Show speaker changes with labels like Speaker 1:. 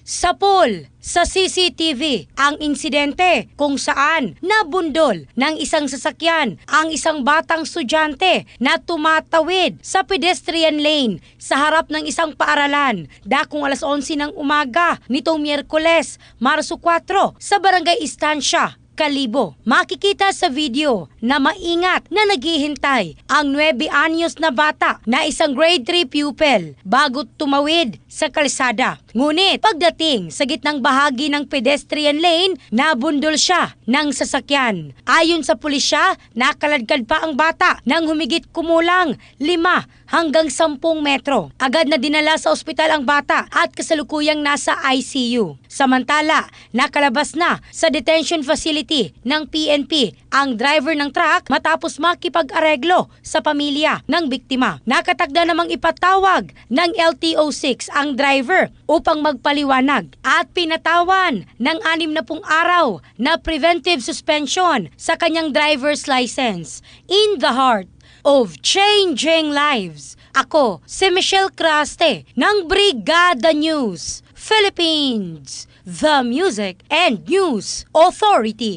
Speaker 1: Sapol sa CCTV ang insidente kung saan nabundol ng isang sasakyan ang isang batang estudyante na tumatawid sa pedestrian lane sa harap ng isang paaralan dakong alas 11 ng umaga nitong Miyerkules, Marso 4 sa Barangay Estancia, Kalibo. Makikita sa video na maingat na naghihintay ang 9 anyos na bata na isang grade 3 pupil bago tumawid sa kalsada. Ngunit pagdating sa gitnang bahagi ng pedestrian lane, nabundol siya ng sasakyan. Ayon sa pulisya, nakaladkad pa ang bata nang humigit kumulang 5 hanggang 10 metro. Agad na dinala sa ospital ang bata at kasalukuyang nasa ICU. Samantala, nakalabas na sa detention facility ng PNP ang driver ng truck matapos makipag-areglo sa pamilya ng biktima. Nakatakda namang ipatawag ng LTO-6 ang driver upang magpaliwanag at pinatawan ng 60 araw na preventive suspension sa kanyang driver's license. In the heart of changing lives, ako si Michelle Craste ng Brigada News Philippines, the Music and News Authority.